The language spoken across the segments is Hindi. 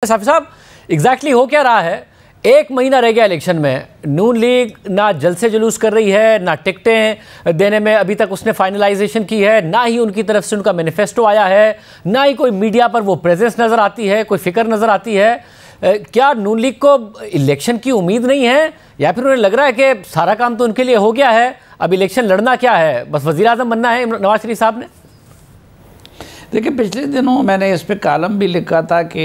साफी साहब एग्जैक्टली हो क्या रहा है? एक महीना रह गया इलेक्शन में, नून लीग ना जलसे जुलूस कर रही है, ना टिकटें देने में अभी तक उसने फाइनलाइजेशन की है, ना ही उनकी तरफ से उनका मैनिफेस्टो आया है, ना ही कोई मीडिया पर वो प्रेजेंस नज़र आती है, कोई फिक्र नज़र आती है। क्या नून लीग को इलेक्शन की उम्मीद नहीं है, या फिर उन्हें लग रहा है कि सारा काम तो उनके लिए हो गया है, अब इलेक्शन लड़ना क्या है, बस वज़ीर आज़म बनना है नवाज शरीफ साहब ने? देखिए, पिछले दिनों मैंने इस पे कॉलम भी लिखा था कि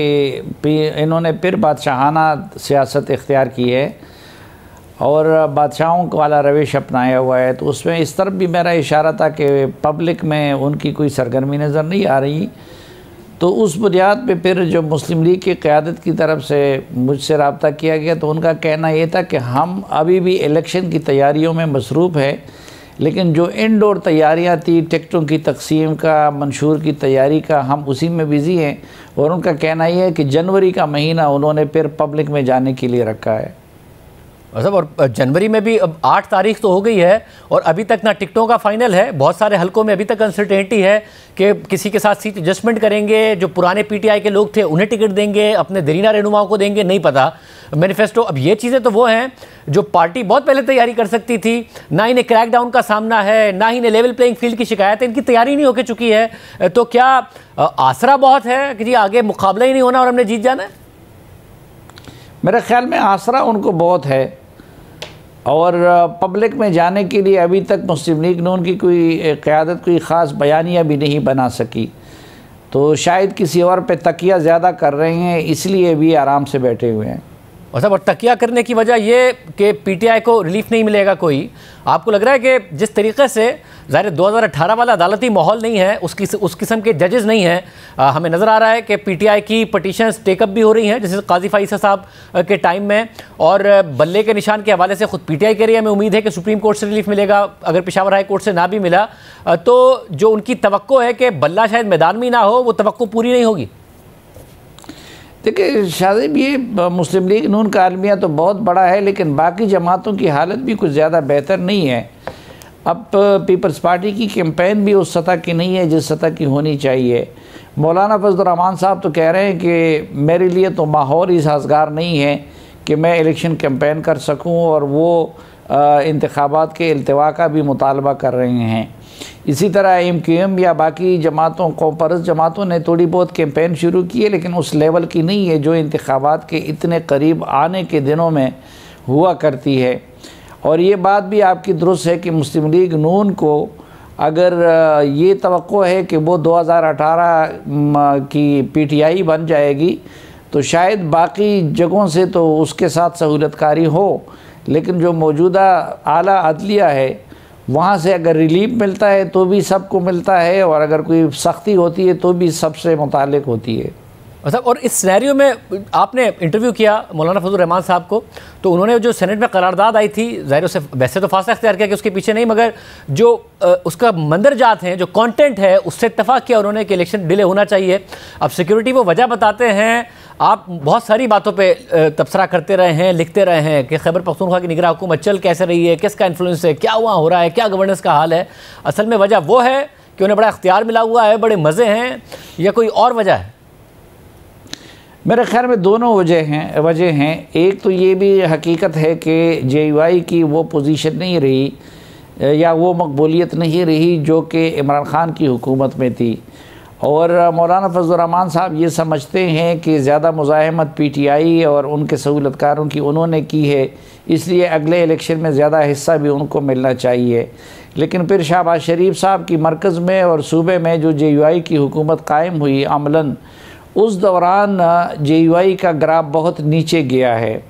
इन्होंने फिर बादशाहाना सियासत इख्तियार की है और बादशाहों वाला रविश अपनाया हुआ है। तो उसमें इस तरफ भी मेरा इशारा था कि पब्लिक में उनकी कोई सरगर्मी नज़र नहीं आ रही। तो उस बुनियाद पे फिर जो मुस्लिम लीग की क़यादत की तरफ से मुझसे रब्ता किया गया, तो उनका कहना ये था कि हम अभी भी इलेक्शन की तैयारियों में मसरूफ़ है, लेकिन जो इनडोर तैयारियां थी, टिकटों की तकसीम का, मंशूर की तैयारी का, हम उसी में बिज़ी हैं। और उनका कहना यह है कि जनवरी का महीना उन्होंने फिर पब्लिक में जाने के लिए रखा है। मतलब और जनवरी में भी अब 8 तारीख तो हो गई है और अभी तक ना टिकटों का फाइनल है, बहुत सारे हलकों में अभी तक अनसर्टेनिटी है कि किसी के साथ सीट एडजस्टमेंट करेंगे, जो पुराने पीटीआई के लोग थे उन्हें टिकट देंगे, अपने दरीना रहनुमाओं को देंगे, नहीं पता मैनिफेस्टो। अब ये चीज़ें तो वो हैं जो पार्टी बहुत पहले तैयारी कर सकती थी, ना इन्हें क्रैकडाउन का सामना है, ना ही इन्हें लेवल प्लेइंग फील्ड की शिकायत है, इनकी तैयारी नहीं होकर चुकी है। तो क्या आसरा बहुत है कि जी आगे मुकाबला ही नहीं होना और हमने जीत जाना है? मेरे ख्याल में आसरा उनको बहुत है और पब्लिक में जाने के लिए अभी तक मुस्लिम लीग नून की कोई क़यादत कोई ख़ास बयानिया भी नहीं बना सकी। तो शायद किसी और पे तकिया ज़्यादा कर रहे हैं, इसलिए भी आराम से बैठे हुए हैं। और तकिया करने की वजह ये कि पीटीआई को रिलीफ नहीं मिलेगा कोई। आपको लग रहा है कि जिस तरीके से ज़ाहिर 2018 वाला अदालती माहौल नहीं है, उस किस्म के जजेस नहीं हैं, हमें नज़र आ रहा है कि पीटीआई की पटिशन्स टेकअप भी हो रही हैं, जैसे काजी फ़ाइज़ साहब के टाइम में, और बल्ले के निशान के हवाले से ख़ुद पीटीआई कह रही है हमें उम्मीद है कि सुप्रीम कोर्ट से रिलीफ मिलेगा। अगर पेशावर हाई कोर्ट से ना भी मिला तो जो उनकी तवक्को है कि बल्ला शायद मैदान में ना हो, वो तवक्को पूरी नहीं होगी। देखिए शाहज़ेब, ये मुस्लिम लीग नून का आलमिया तो बहुत बड़ा है, लेकिन बाकी जमातों की हालत भी कुछ ज़्यादा बेहतर नहीं है। अब पीपल्स पार्टी की कैंपेन भी उस सतह की नहीं है जिस सतह की होनी चाहिए। मौलाना फजल रहमान साहब तो कह रहे हैं कि मेरे लिए तो माहौल ही साजगार नहीं है कि मैं इलेक्शन कैंपेन कर सकूं, और वो इंतखाबात के इल्तिवा का भी मुतालबा कर रहे हैं। इसी तरह MQM या बाकी जमातों, कौमपरस्त जमातों ने थोड़ी बहुत कैंपेन शुरू की है, लेकिन उस लेवल की नहीं है जो इंतखाबात के इतने करीब आने के दिनों में हुआ करती है। और ये बात भी आपकी दुरुस्त है कि मुस्लिम लीग नून को अगर ये तवक्को है कि वो 2018 की PTI बन जाएगी, तो शायद बाकी जगहों से तो उसके साथ सहूलतकारी हो, लेकिन जो मौजूदा आला अदलिया है वहाँ से अगर रिलीफ मिलता है तो भी सबको मिलता है, और अगर कोई सख्ती होती है तो भी सबसे मुताल्लिक होती है। अच्छा, और इस सिनेरियो में आपने इंटरव्यू किया मौलाना फजल रहमान साहब को, तो उन्होंने जो सेनेट में करारदाद आई थी, ज़ाहिर से वैसे तो फासला इख्तियार किया कि उसके पीछे नहीं, मगर जो उसका मंदरजात हैं, जो कंटेंट है, उससे इत्तफाक किया उन्होंने कि इलेक्शन डिले होना चाहिए। अब सिक्योरिटी वो वजह बताते हैं, आप बहुत सारी बातों पे तबसरा करते रहे हैं, लिखते रहे हैं कि खैबर पख्तूनख्वा की निगरान हुकूमत चल कैसे रही है, किसका इन्फ्लुएंस है, क्या वहाँ हो रहा है, क्या गवर्नेंस का हाल है। असल में वजह वो है कि उन्हें बड़ा इख्तियार मिला हुआ है, बड़े मज़े हैं, या कोई और वजह है? मेरे ख्याल में दोनों वजह हैं। एक तो ये भी हकीकत है कि JUI की वो पोजीशन नहीं रही या वो मकबूलियत नहीं रही जो कि इमरान ख़ान की हुकूमत में थी, और मौलाना फजल रहमान साहब ये समझते हैं कि ज़्यादा मुज़ाहमत PTI और उनके सहूलतकारों की उन्होंने की है, इसलिए अगले इलेक्शन में ज़्यादा हिस्सा भी उनको मिलना चाहिए। लेकिन फिर शहबाज शरीफ साहब की मरकज़ में और सूबे में जो JUI की हुकूमत कायम हुई अमलन, उस दौरान JUI का ग्राफ बहुत नीचे गया है।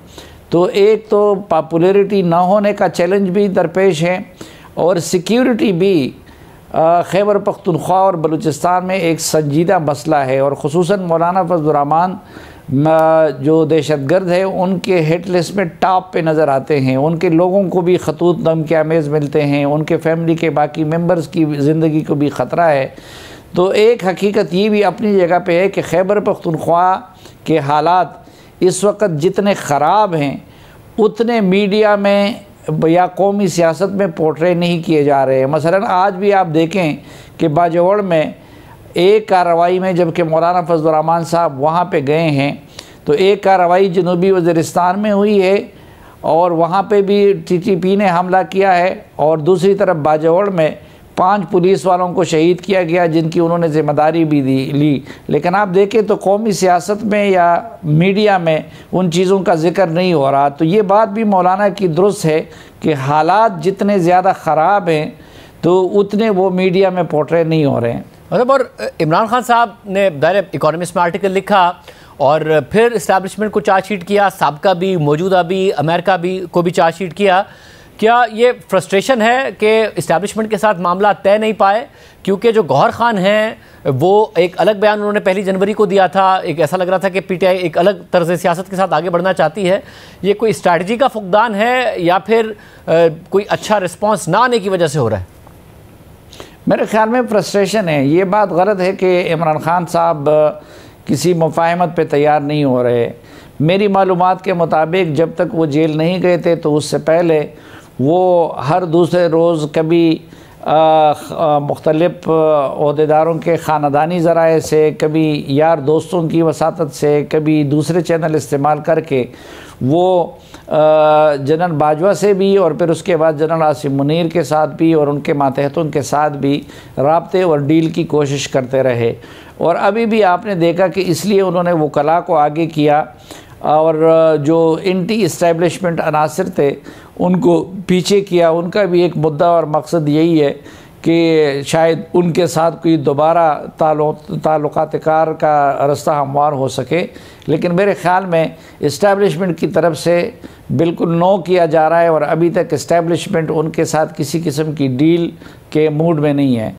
तो एक तो पॉपुलैरिटी ना होने का चैलेंज भी दरपेश है, और सिक्योरिटी भी खैबर पख्तूनख्वा और बलूचिस्तान में एक संजीदा मसला है। और ख़ुसूसन मौलाना फजल रहमान जो दहशतगर्द है उनके हिट लिस्ट में टॉप पे नज़र आते हैं, उनके लोगों को भी खतूत धमकी आमेज़ मिलते हैं, उनके फैमिली के बाकी मेंबर्स की ज़िंदगी को भी ख़तरा है। तो एक हकीकत ये भी अपनी जगह पे है कि खैबर पख्तूनख्वा के हालात इस वक्त जितने ख़राब हैं उतने मीडिया में या कौमी सियासत में पोर्ट्रे नहीं किए जा रहे हैं। मसलन आज भी आप देखें कि बाजवड़ में एक कार्रवाई में जबकि मौलाना फजल रहमान साहब वहाँ पे गए हैं तो एक कार्रवाई जनूबी वज़ीरिस्तान में हुई है और वहाँ पे भी TTP ने हमला किया है, और दूसरी तरफ बाजौड़ में 5 पुलिस वालों को शहीद किया गया जिनकी उन्होंने ज़िम्मेदारी भी ली। लेकिन आप देखें तो कौमी सियासत में या मीडिया में उन चीज़ों का जिक्र नहीं हो रहा। तो ये बात भी मौलाना की दुरुस्त है कि हालात जितने ज़्यादा ख़राब हैं तो उतने वो मीडिया में पोर्ट्रे नहीं हो रहे हैं। मतलब और इमरान खान साहब ने दायरे इकोनॉमिस्ट में आर्टिकल लिखा और फिर इस्टेब्लिशमेंट को चार्जशीट किया, साबका भी, मौजूदा भी, अमेरिका भी को भी चार्जशीट किया। क्या ये फ्रस्ट्रेशन है कि इस्टेब्लिशमेंट के साथ मामला तय नहीं पाए? क्योंकि जो गौहर खान हैं वो एक अलग बयान उन्होंने 1 जनवरी को दिया था, एक ऐसा लग रहा था कि PTI एक अलग तर्ज सियासत के साथ आगे बढ़ना चाहती है। ये कोई स्ट्रैटेजी का फुकदान है या फिर कोई अच्छा रिस्पॉन्स ना आने की वजह से हो रहा है? मेरे ख्याल में फ्रस्ट्रेशन है। ये बात गलत है कि इमरान खान साहब किसी मुफाहमत पे तैयार नहीं हो रहे। मेरी मालूमात के मुताबिक जब तक वो जेल नहीं गए थे तो उससे पहले वो हर दूसरे रोज़ कभी मुख्तलिफ़ ओहदेदारों के ख़ानदानी ज़राए से, कभी यार दोस्तों की वसातत से, कभी दूसरे चैनल इस्तेमाल करके वो जनरल बाजवा से भी और फिर उसके बाद जनरल आसिम मुनीर के साथ भी और उनके मातहतों के साथ भी राब्ते और डील की कोशिश करते रहे। और अभी भी आपने देखा कि इसलिए उन्होंने वकला को आगे किया और जो एंटी इस्टेब्लिशमेंट अनासर थे उनको पीछे किया। उनका भी एक मुद्दा और मकसद यही है कि शायद उनके साथ कोई दोबारा ताल्लुकात कार का रास्ता हमवार हो सके। लेकिन मेरे ख़्याल में इस्टेब्लिशमेंट की तरफ से बिल्कुल नो किया जा रहा है और अभी तक इस्टेब्लिशमेंट उनके साथ किसी किस्म की डील के मूड में नहीं है।